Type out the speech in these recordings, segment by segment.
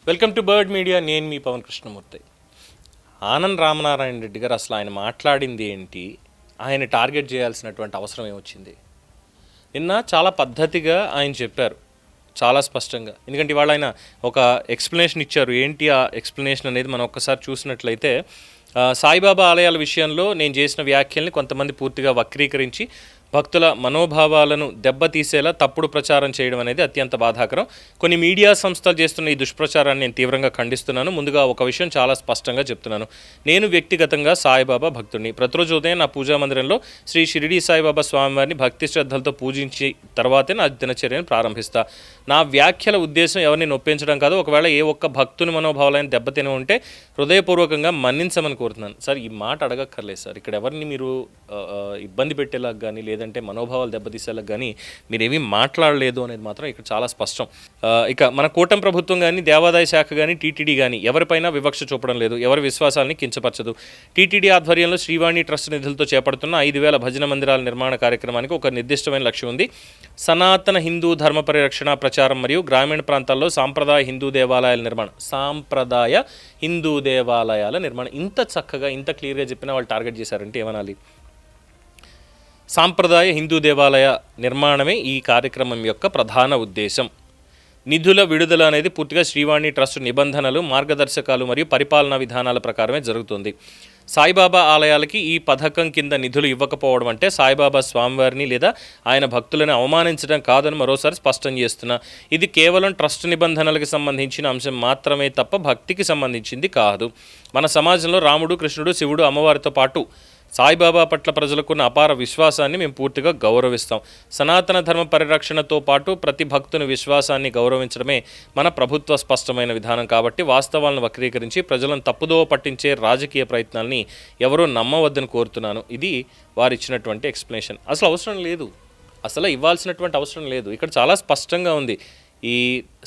Welcome to bird media. నేను మీ పవన్ కృష్ణమూర్తి. ఆనంద్ రామనారాయణ రెడ్డి గారు అసలు ఆయన మాట్లాడింది ఏంటి, ఆయన టార్గెట్ చేయాల్సినటువంటి అవసరం ఏమొచ్చింది? నిన్న చాలా పద్ధతిగా ఆయన చెప్పారు, చాలా స్పష్టంగా. ఎందుకంటే ఇవాళ ఆయన ఒక ఎక్స్ప్లెనేషన్ ఇచ్చారు. ఏంటి ఆ ఎక్స్ప్లెనేషన్ అనేది మనం ఒక్కసారి చూసినట్లయితే, సాయిబాబా ఆలయాల విషయంలో నేను చేసిన వ్యాఖ్యల్ని కొంతమంది పూర్తిగా వక్రీకరించి భక్తుల మనోభావాలను దెబ్బతీసేలా తప్పుడు ప్రచారం చేయడం అనేది అత్యంత బాధాకరం. కొన్ని మీడియా సంస్థలు చేస్తున్న ఈ దుష్ప్రచారాన్ని నేను తీవ్రంగా ఖండిస్తున్నాను. ముందుగా ఒక విషయం చాలా స్పష్టంగా చెప్తున్నాను. నేను వ్యక్తిగతంగా సాయిబాబా భక్తుడిని. ప్రతిరోజు ఉదయం నా పూజా మందిరంలో శ్రీ షిరిడి సాయిబాబా స్వామివారిని భక్తి శ్రద్ధలతో పూజించి తర్వాతే నా దినచర్యను ప్రారంభిస్తా. నా వ్యాఖ్యల ఉద్దేశం ఎవరిని నొప్పించడం కాదు. ఒకవేళ ఏ ఒక్క భక్తుని మనోభావాలను దెబ్బతిని ఉంటే హృదయపూర్వకంగా మన్నించమని కోరుతున్నాను. సార్, ఈ మాట అడగక్కర్లేదు సార్. ఇక్కడ ఎవరిని మీరు ఇబ్బంది పెట్టేలాగా కానీ లేదంటే మనోభావాలు దెబ్బతీసేలాగా కానీ మీరేమీ మాట్లాడలేదు అనేది మాత్రం ఇక్కడ చాలా స్పష్టం. ఇక మన కూటమి ప్రభుత్వం కానీ దేవాదాయ శాఖ కానీ టీటీడీ కానీ ఎవరిపైనా వివక్ష చూపడం లేదు, ఎవరి విశ్వాసాలని కించపరచదు. టీటీడీ ఆధ్వర్యంలో శ్రీవాణి ట్రస్ట్ నిధులతో చేపడుతున్న 5,000 భజన మందిరాల నిర్మాణ కార్యక్రమానికి ఒక నిర్దిష్టమైన లక్ష్యం ఉంది. సనాతన హిందూ ధర్మ పరిరక్షణ, ప్రచారం మరియు గ్రామీణ ప్రాంతాల్లో సాంప్రదాయ హిందూ దేవాలయాల నిర్మాణం. ఇంత చక్కగా ఇంత క్లియర్గా చెప్పినా వాళ్ళు టార్గెట్ చేశారంటే ఏమనాలి? సాంప్రదాయ హిందూ దేవాలయ నిర్మాణమే ఈ కార్యక్రమం యొక్క ప్రధాన ఉద్దేశం. నిధుల విడుదల అనేది పూర్తిగా శ్రీవాణి ట్రస్ట్ నిబంధనలు, మార్గదర్శకాలు మరియు పరిపాలనా విధానాల ప్రకారమే జరుగుతుంది. సాయిబాబా ఆలయాలకి ఈ పథకం కింద నిధులు ఇవ్వకపోవడం అంటే సాయిబాబా స్వామివారిని లేదా ఆయన భక్తులను అవమానించడం కాదని మరోసారి స్పష్టం చేస్తున్నా. ఇది కేవలం ట్రస్ట్ నిబంధనలకు సంబంధించిన అంశం మాత్రమే తప్ప భక్తికి సంబంధించింది కాదు. మన సమాజంలో రాముడు, కృష్ణుడు, శివుడు, అమ్మవారితో పాటు సాయిబాబా పట్ల ప్రజలకున్న అపార విశ్వాసాన్ని మేము పూర్తిగా గౌరవిస్తాం. సనాతన ధర్మ పరిరక్షణతో పాటు ప్రతి భక్తుని విశ్వాసాన్ని గౌరవించడమే మన ప్రభుత్వ స్పష్టమైన విధానం. కాబట్టి వాస్తవాలను వక్రీకరించి ప్రజలను తప్పుదోవ పట్టించే రాజకీయ ప్రయత్నాల్ని ఎవరూ నమ్మవద్దని కోరుతున్నాను. ఇది వారిచ్చినటువంటి ఎక్స్ప్లెనేషన్. అసలు అవసరం లేదు, అసలు ఇవ్వాల్సినటువంటి అవసరం లేదు. ఇక్కడ చాలా స్పష్టంగా ఉంది, ఈ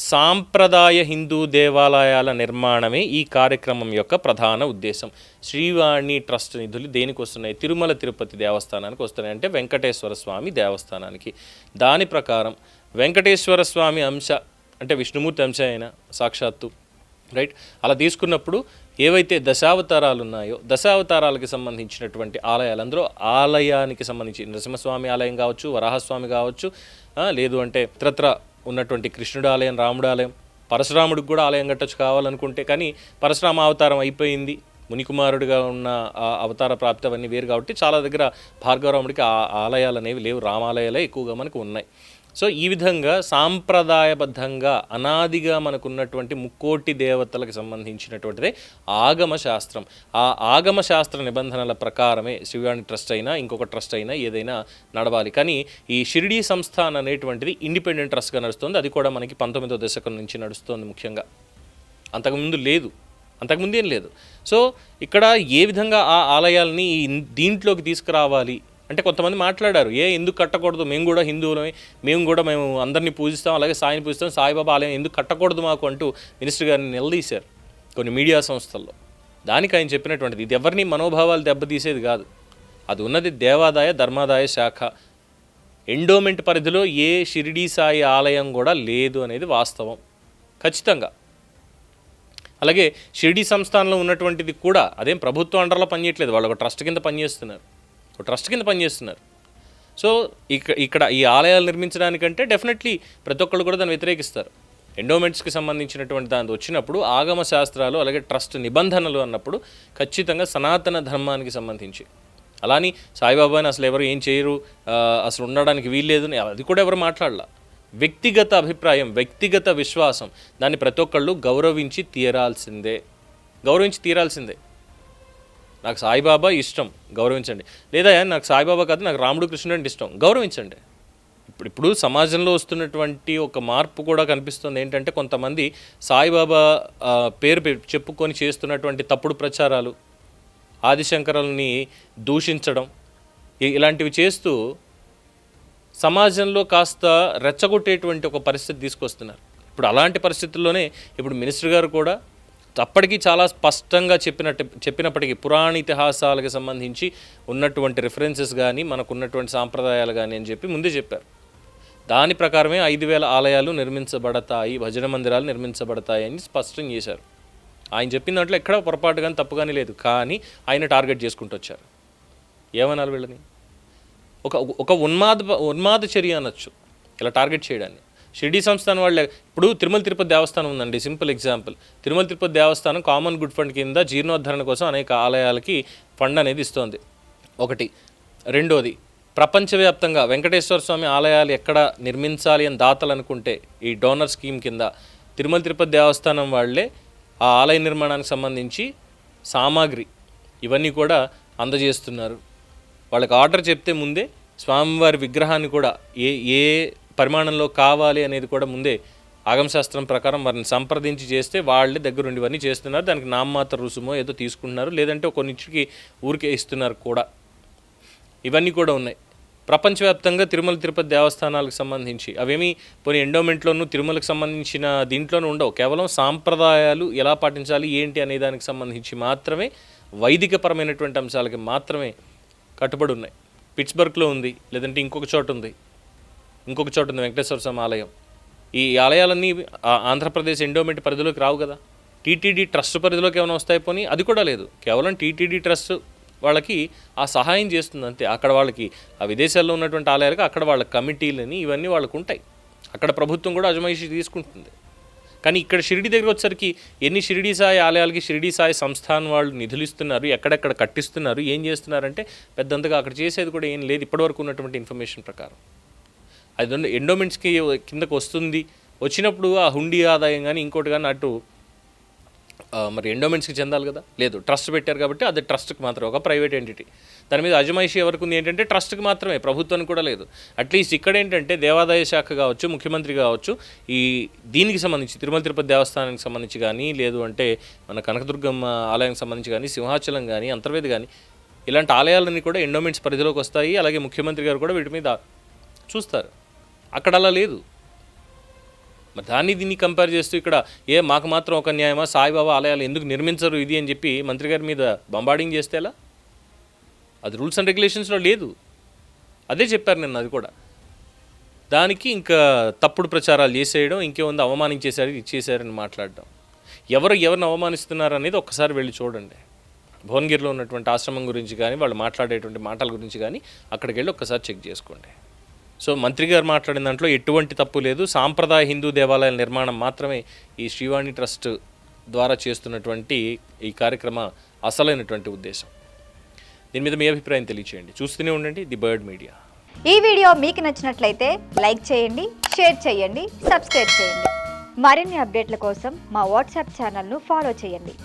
సాంప్రదాయ హిందూ దేవాలయాల నిర్మాణమే ఈ కార్యక్రమం యొక్క ప్రధాన ఉద్దేశం. శ్రీవాణి ట్రస్ట్ నిధులు దేనికి వస్తున్నాయి? తిరుమల తిరుపతి దేవస్థానానికి వస్తున్నాయి, అంటే వెంకటేశ్వర స్వామి దేవస్థానానికి. దాని ప్రకారం వెంకటేశ్వర స్వామి అంశ అంటే విష్ణుమూర్తి అంశ అయినా సాక్షాత్తు రైట్. అలా తీసుకున్నప్పుడు ఏవైతే దశావతారాలు ఉన్నాయో దశావతారాలకి సంబంధించినటువంటి ఆలయాలు, అందులో ఆలయానికి సంబంధించి నరసింహస్వామి ఆలయం కావచ్చు, వరాహస్వామి కావచ్చు, లేదు అంటే ఇతరత్ర ఉన్నటువంటి కృష్ణుడు ఆలయం, రాముడు ఆలయం, పరశురాముడికి కూడా ఆలయం కట్టచ్చు కావాలనుకుంటే. కానీ పరశురామ అవతారం అయిపోయింది, మునికుమారుడిగా ఉన్న అవతార ప్రాప్తి అవన్నీ వేరు కాబట్టి చాలా దగ్గర భార్గవరాముడికి ఆలయాలు అనేవి లేవు, రామాలయాలే ఎక్కువగా మనకు ఉన్నాయి. సో ఈ విధంగా సాంప్రదాయబద్ధంగా అనాదిగా మనకున్నటువంటి ముక్కోటి దేవతలకు సంబంధించినటువంటిదే ఆగమ శాస్త్రం. ఆ ఆగమ శాస్త్ర నిబంధనల ప్రకారమే శ్రీవాణి ట్రస్ట్ అయినా ఇంకొక ట్రస్ట్ అయినా ఏదైనా నడవాలి. కానీ ఈ షిరిడీ సంస్థాన్ అనేటువంటిది ఇండిపెండెంట్ ట్రస్ట్గా నడుస్తుంది. అది కూడా మనకి 19వ దశకం నుంచి నడుస్తుంది ముఖ్యంగా. అంతకుముందు లేదు, అంతకుముందేం లేదు. సో ఇక్కడ ఏ విధంగా ఆ ఆలయాల్ని దీంట్లోకి తీసుకురావాలి అంటే కొంతమంది మాట్లాడారు, ఎందుకు కట్టకూడదు, మేము కూడా హిందువులమే, మేము అందరినీ పూజిస్తాం, అలాగే సాయిని పూజిస్తాం, సాయిబాబా ఆలయం ఎందుకు కట్టకూడదు మాకు అంటూ మినిస్టర్ గారిని నిలదీశారు కొన్ని మీడియా సంస్థల్లో. దానికి ఆయన చెప్పినటువంటిది, ఇది ఎవరిని మనోభావాలు దెబ్బతీసేది కాదు, అది ఉన్నది దేవాదాయ ధర్మాదాయ శాఖ ఎండోమెంట్ పరిధిలో ఏ షిరిడీ సాయి ఆలయం కూడా లేదు అనేది వాస్తవం ఖచ్చితంగా. అలాగే షిరిడీ సంస్థానంలో ఉన్నటువంటిది కూడా అదేం ప్రభుత్వం అండర్లో పనిచేయట్లేదు, వాళ్ళు ఒక ట్రస్ట్ కింద పనిచేస్తున్నారు. సో ఇక్కడ ఈ ఆలయాలు నిర్మించడానికంటే డెఫినెట్లీ ప్రతి ఒక్కళ్ళు కూడా దాన్ని వ్యతిరేకిస్తారు. ఎండోమెంట్స్కి సంబంధించినటువంటి దాని వచ్చినప్పుడు ఆగమ శాస్త్రాలు అలాగే ట్రస్ట్ నిబంధనలు అన్నప్పుడు ఖచ్చితంగా సనాతన ధర్మానికి సంబంధించి, అలాని సాయిబాబాని అసలు ఎవరు ఏం చేయరు, అసలు ఉండడానికి వీల్లేదు, అది కూడా ఎవరు మాట్లాడాల. వ్యక్తిగత అభిప్రాయం, వ్యక్తిగత విశ్వాసం, దాన్ని ప్రతి ఒక్కళ్ళు గౌరవించి తీరాల్సిందే. నాకు సాయిబాబా ఇష్టం, గౌరవించండి. లేదా నాకు సాయిబాబా కాదు, నాకు రాముడు, కృష్ణుడు అంటే ఇష్టం, గౌరవించండి. ఇప్పుడు సమాజంలో వస్తున్నటువంటి ఒక మార్పు కూడా కనిపిస్తుంది. ఏంటంటే కొంతమంది సాయిబాబా పేరు చెప్పుకొని చేస్తున్నటువంటి తప్పుడు ప్రచారాలు, ఆదిశంకరుల్ని దూషించడం, ఇలాంటివి చేస్తూ సమాజంలో కాస్త రెచ్చగొట్టేటువంటి ఒక పరిస్థితి తీసుకొస్తున్నారు. ఇప్పుడు అలాంటి పరిస్థితుల్లోనే ఇప్పుడు మినిస్టర్ గారు కూడా అప్పటికీ చాలా స్పష్టంగా చెప్పినప్పటికీ పురాణ ఇతిహాసాలకు సంబంధించి ఉన్నటువంటి రిఫరెన్సెస్ కానీ మనకున్నటువంటి సాంప్రదాయాలు కానీ అని చెప్పి ముందే చెప్పారు. దాని ప్రకారమే 5,000 ఆలయాలు నిర్మించబడతాయి, భజన మందిరాలు నిర్మించబడతాయి అని స్పష్టం చేశారు. ఆయన చెప్పిన దాంట్లో ఎక్కడ పొరపాటు కానీ తప్పు కానీ లేదు. కానీ ఆయన టార్గెట్ చేసుకుంటూ వచ్చారు. ఏమనాలి వీళ్ళని? ఒక ఉన్మాద చర్య అనొచ్చు ఇలా టార్గెట్ చేయడాన్ని. షిరిడీ సంస్థానం వాళ్ళే ఇప్పుడు తిరుమల తిరుపతి దేవస్థానం ఉందండి, సింపుల్ ఎగ్జాంపుల్. తిరుమల తిరుపతి దేవస్థానం కామన్ గుడ్ ఫండ్ కింద జీర్ణోద్ధరణ కోసం అనేక ఆలయాలకి ఫండ్ అనేది ఇస్తోంది, ఒకటి. రెండోది, ప్రపంచవ్యాప్తంగా వెంకటేశ్వర స్వామి ఆలయాలు ఎక్కడ నిర్మించాలి అని దాతలు అనుకుంటే ఈ డోనర్ స్కీమ్ కింద తిరుమల తిరుపతి దేవస్థానం వాళ్ళే ఆ ఆలయ నిర్మాణానికి సంబంధించి సామాగ్రి ఇవన్నీ కూడా అందజేస్తున్నారు. వాళ్ళకి ఆర్డర్ చెప్తే ముందే స్వామివారి విగ్రహాన్ని కూడా ఏ పరిమాణంలో కావాలి అనేది కూడా ముందే ఆగమశాస్త్రం ప్రకారం వారిని సంప్రదించి చేస్తే వాళ్ళే దగ్గరుండి ఇవన్నీ చేస్తున్నారు. దానికి నామమాత్ర రుసుమో ఏదో తీసుకుంటున్నారు, లేదంటే కొన్నింటికి ఊరికే ఇస్తున్నారు కూడా. ఇవన్నీ కూడా ఉన్నాయి. ప్రపంచవ్యాప్తంగా తిరుమల తిరుపతి దేవస్థానాలకు సంబంధించి అవేమీ పోనీ ఎండోమెంట్లోనూ తిరుమలకు సంబంధించిన దీంట్లోనూ ఉండవు. కేవలం సాంప్రదాయాలు ఎలా పాటించాలి ఏంటి అనే దానికి సంబంధించి మాత్రమే, వైదికపరమైనటువంటి అంశాలకి మాత్రమే కట్టుబడి ఉన్నాయి. పిట్స్బర్గ్లో ఉంది, లేదంటే ఇంకొక చోట ఉంది వెంకటేశ్వర స్వామి ఆలయం. ఈ ఆలయాలన్నీ ఆంధ్రప్రదేశ్ ఎండోమెంట్ పరిధిలోకి రావు కదా, టీటీడీ ట్రస్ట్ పరిధిలోకి ఏమైనా వస్తాయి పోనీ, అది కూడా లేదు. కేవలం టీటీడీ ట్రస్ట్ వాళ్ళకి ఆ సహాయం చేస్తుంది అంతే. అక్కడ వాళ్ళకి ఆ విదేశాల్లో ఉన్నటువంటి ఆలయాలకు అక్కడ వాళ్ళ కమిటీలని ఇవన్నీ వాళ్ళకు ఉంటాయి. అక్కడ ప్రభుత్వం కూడా అజమాయిషీ తీసుకుంటుంది. కానీ ఇక్కడ షిరిడి దగ్గర వచ్చేసరికి ఎన్ని షిరిడి సాయి ఆలయాలకి షిరిడి సాయి సంస్థాన్ వాళ్ళు నిధులు ఇస్తున్నారు, ఎక్కడెక్కడ కట్టిస్తున్నారు, ఏం చేస్తున్నారంటే పెద్దంతగా అక్కడ చేసేది కూడా ఏం లేదు ఇప్పటివరకు ఉన్నటువంటి ఇన్ఫర్మేషన్ ప్రకారం. అది ఎండోమెంట్స్కి కిందకు వస్తుంది, వచ్చినప్పుడు ఆ హుండీ ఆదాయం కానీ ఇంకోటి కానీ అటు మరి ఎండోమెంట్స్కి చెందాలి కదా, లేదు. ట్రస్ట్ పెట్టారు కాబట్టి అది ట్రస్ట్కి మాత్రమే, ఒక ప్రైవేట్ ఎంటిటీ. దాని మీద అజమాయిషీ ఎవరికి ఉంది ఏంటంటే ట్రస్ట్కి మాత్రమే, ప్రభుత్వానికి కూడా లేదు. అట్లీస్ట్ ఇక్కడ ఏంటంటే దేవాదాయ శాఖ కావచ్చు, ముఖ్యమంత్రి కావచ్చు, ఈ దీనికి సంబంధించి తిరుమల తిరుపతి దేవస్థానానికి సంబంధించి కానీ, లేదు అంటే మన కనకదుర్గమ్మ ఆలయానికి సంబంధించి కానీ, సింహాచలం కానీ, అంతర్వేది కానీ, ఇలాంటి ఆలయాలన్నీ కూడా ఎండోమెంట్స్ పరిధిలోకి వస్తాయి. అలాగే ముఖ్యమంత్రి గారు కూడా వీటి మీద చూస్తారు. అక్కడ అలా లేదు. మరి దాన్ని దీన్ని కంపేర్ చేస్తూ ఇక్కడ మాకు మాత్రం ఒక న్యాయమా, సాయిబాబా ఆలయాలు ఎందుకు నిర్మించరు ఇది అని చెప్పి మంత్రి గారి మీద బంబాడింగ్ చేస్తే ఎలా? అది రూల్స్ అండ్ రెగ్యులేషన్స్లో లేదు. అదే చెప్పారు నిన్న. అది కూడా దానికి ఇంకా తప్పుడు ప్రచారాలు చేసేయడం, ఇంకేముంది అవమానించేశారు, ఇచ్చేసారని మాట్లాడడం. ఎవరిని అవమానిస్తున్నారు అనేది ఒక్కసారి వెళ్ళి చూడండి. భువనగిరిలో ఉన్నటువంటి ఆశ్రమం గురించి కానీ, వాళ్ళు మాట్లాడేటువంటి మాటల గురించి కానీ అక్కడికి వెళ్ళి ఒక్కసారి చెక్ చేసుకోండి. సో మంత్రి గారు మాట్లాడిన దాంట్లో ఎటువంటి తప్పు లేదు. సాంప్రదాయ హిందూ దేవాలయాల నిర్మాణం మాత్రమే ఈ శ్రీవాణి ట్రస్ట్ ద్వారా చేస్తున్నటువంటి ఈ కార్యక్రమ అసలైనటువంటి ఉద్దేశం. దీని మీద మీ అభిప్రాయం తెలియచేయండి. చూస్తూనే ఉండండి ది బర్డ్ మీడియా. ఈ వీడియో మీకు నచ్చినట్లయితే లైక్ చేయండి, షేర్ చేయండి, సబ్స్క్రైబ్ చేయండి. మరిన్ని అప్డేట్ల కోసం మా వాట్సాప్ ఛానల్ను ఫాలో చేయండి.